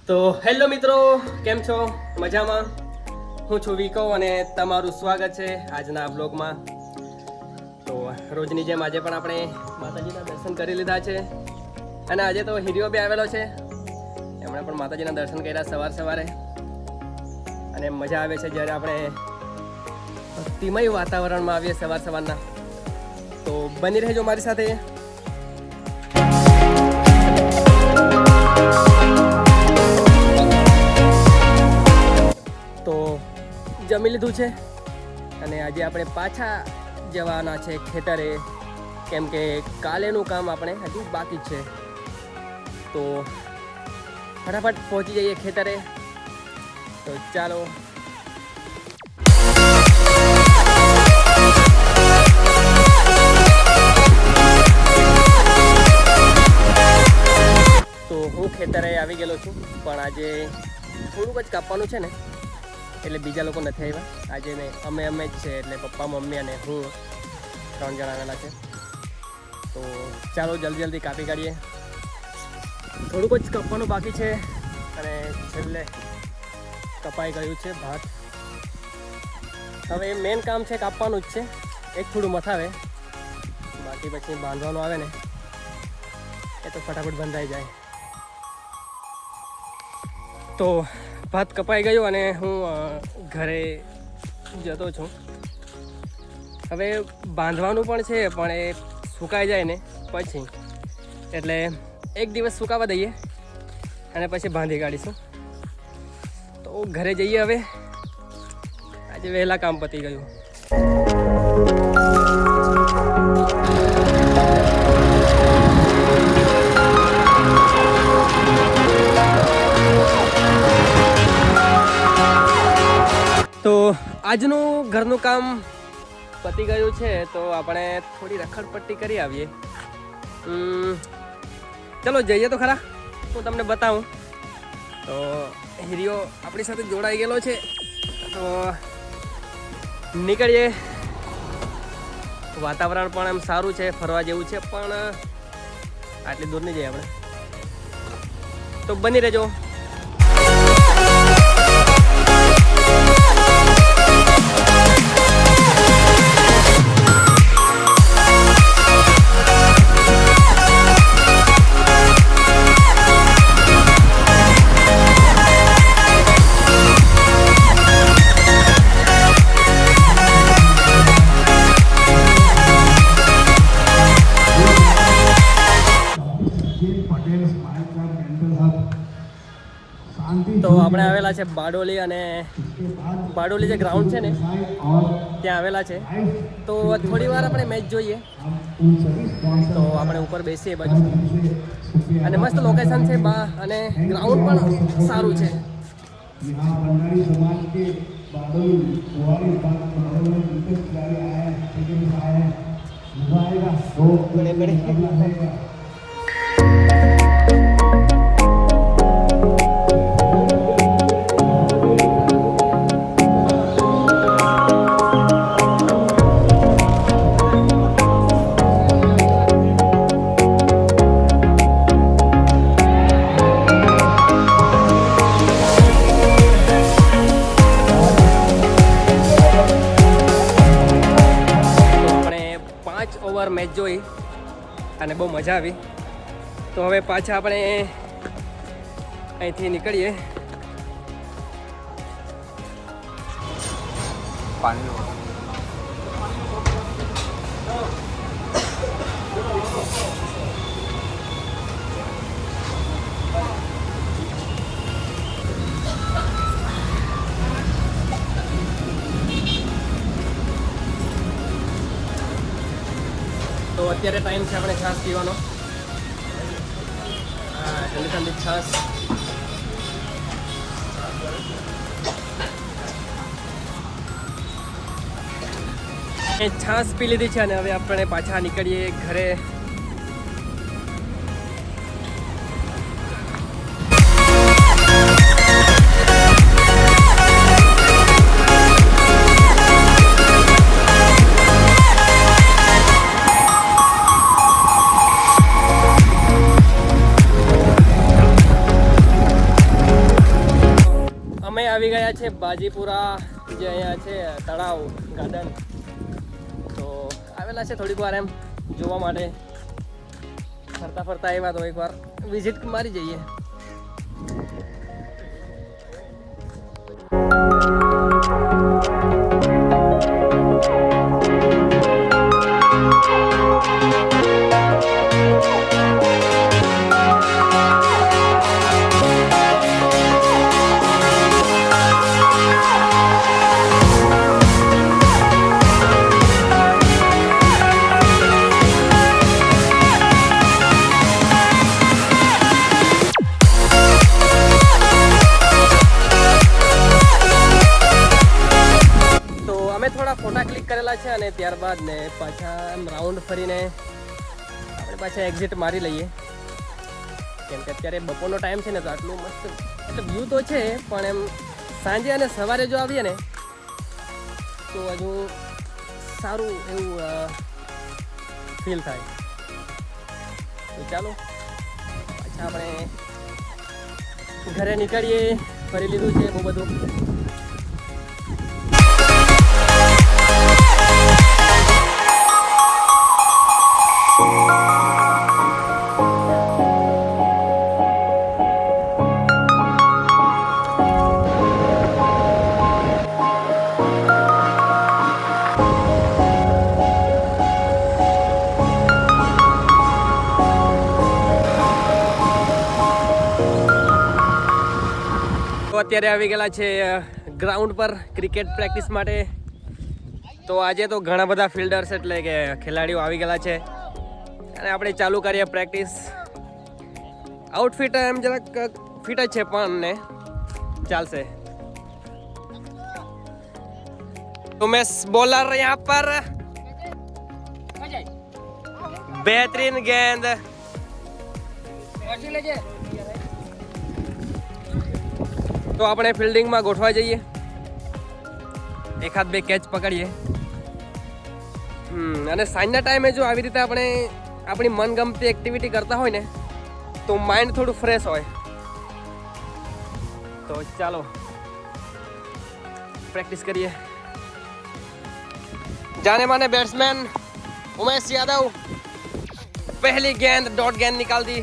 તો હેલો મિત્રો, કેમ છો? મજામાં? હું છું વિકો અને તમારું સ્વાગત છે આજના બ્લોગમાં. તો રોજની જેમ આજે પણ આપણે માતાજીના દર્શન કરી લીધા છે અને આજે તો હીરિયો બી આવેલો છે. એમણે પણ માતાજીના દર્શન કર્યા સવારે અને મજા આવે છે જ્યારે આપણે ભક્તિમય વાતાવરણમાં આવીએ સવારના. તો બની રહેજો મારી સાથે. તો જમી લીધું છે અને આજે આપણે પાછા જવાના છે ખેતરે, કેમ કે કાલેનું કામ આપણે હજુ બાકી છે. તો ફટાફટ પહોંચી જઈએ ખેતરે. તો ચાલો. તો હું ખેતરે આવી ગયેલો છું, પણ આજે થોડુંક જ કાપવાનું છે ને, એટલે બીજા લોકો નથી આવ્યા. આજે અમે જ છે, એટલે પપ્પા, મમ્મી અને હું 3 જણા આવેલા છે. તો ચાલો જલ્દી કાપી કાઢીએ. થોડુંક જ કાપવાનું બાકી છે અને છેલ્લે કપાઈ ગયું છે ભાત. હવે મેન કામ છે કાપવાનું જ છે. એક થોડું મથાવે, બાકી પછી બાંધવાનું આવે ને એ તો ફટાફટ બંધાઈ જાય. તો ભાત કપાઈ ગયું અને હું ઘરે જતો છું. હવે બાંધવાનું પણ છે, પણ એ સુકાઈ જાય ને પછી, એટલે એક દિવસ સુકાવા દઈએ અને પછી બાંધી કાઢીશું. તો ઘરે જઈએ. હવે આજે વહેલા કામ પતી ગયું. તો આજનું ઘરનું કામ પતી ગયું છે, તો આપણે થોડી રખડપટ્ટી કરી આવીએ. ચલો જઈએ તો ખરા, હું તમને બતાવું. તો હીરિયો આપણી સાથે જોડાઈ ગયેલો છે, તો નીકળીએ. વાતાવરણ પણ એમ સારું છે, ફરવા જેવું છે, પણ આટલી દૂર નહીં જઈએ આપણે. તો બની રહેજો. તો આપણે આવેલા છે બારડોલી, અને બારડોલી જે ગ્રાઉન્ડ છે ને ત્યાં આવેલા છે. તો થોડી વાર આપણે મેચ જોઈએ. તો આપણે ઉપર બેસીએ બાજુ, અને મસ્ત લોકેશન છે અને ગ્રાઉન્ડ પણ સારું છે. મેચ જોઈ અને બહુ મજા આવી. તો હવે પાછા આપણે અહીંથી નીકળીએ. તો અત્યારે ટાઈમ છે આપણે છાશ પીવાનો. ઠંડી છાશ. છાશ પી લીધી છે અને હવે આપણે પાછા નીકળીએ ઘરે. આવી ગયા છે બાજીપુરા, જે અહીંયા છે તળાવ ગાર્ડન. તો આવેલા છે થોડીક વાર એમ જોવા માટે, ફરતા ફરતા આવ્યા તો એકવાર વિઝિટ મારી જઈએ. થોડા ફોટા ક્લિક કરેલા છે અને ત્યારબાદ ને પાછા એમ રાઉન્ડ ફરીને આપણે પાછા એક્ઝિટ મારી લઈએ, કેમ કે અત્યારે બપોરનો ટાઈમ છે ને તો આટલું મસ્ત એટલે વ્યૂ તો છે, પણ એમ સાંજે અને સવારે જો આવીએ ને તો હજુ સારું એવું ફીલ થાય. તો ચાલો પાછા આપણે ઘરે નીકળીએ. ફરી લીધું છે બહુ બધું. અત્યારે આવી ગયેલા છે ગ્રાઉન્ડ પર ક્રિકેટ પ્રેક્ટિસ માટે. તો આજે તો ઘણા બધા ફિલ્ડર્સ એટલે કે ખેલાડીઓ આવી ગયેલા છે અને આપણે ચાલુ કરીએ પ્રેક્ટિસ. આઉટફિટ એમ જરાક ફિટ જ છે પણ ને ચાલશે. तो मैं बॉलर यहाँ पर बेहतरीन गेंद. તો આપણે ફિલ્ડિંગમાં ગોઠવા જઈએ, એકાદ બે કેચ પકડીએ. અને સાંજના ટાઈમે જો આવી રીતે આપણે આપણી મનગમતી એક્ટિવિટી કરતા હોય ને તો માઇન્ડ થોડું ફ્રેશ હોય. તો ચાલો પ્રેક્ટિસ કરીએ. जाने माने बैट्समैन उमेश यादव पहली गेंद डॉट गेंद निकाल दी,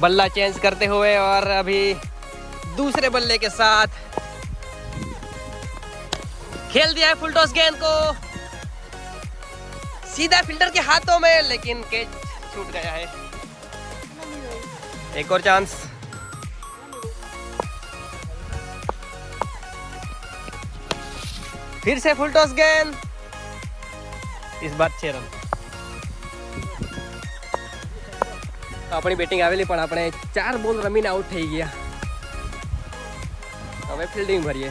बल्ला चेंज करते हुए, और अभी दूसरे बल्ले के साथ खेल दिया है फुल टॉस गेंद को सीधा फील्डर के हाथों में, लेकिन कैच छूट गया है. एक और चांस. फिर से फुल टॉस गेंद, इस बार 6 रन. अपनी बैटिंग आवेली पण આપણે 4 બોલ રમીને આઉટ થઈ ગયા. હવે ફિલ્ડિંગ ભરીએ.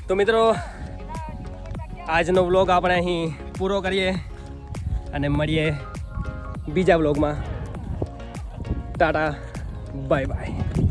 તો મિત્રો આજનો વ્લોગ આપણે અહીં પૂરો કરીએ અને મળીએ બીજા વ્લોગમાં. Tata bye bye.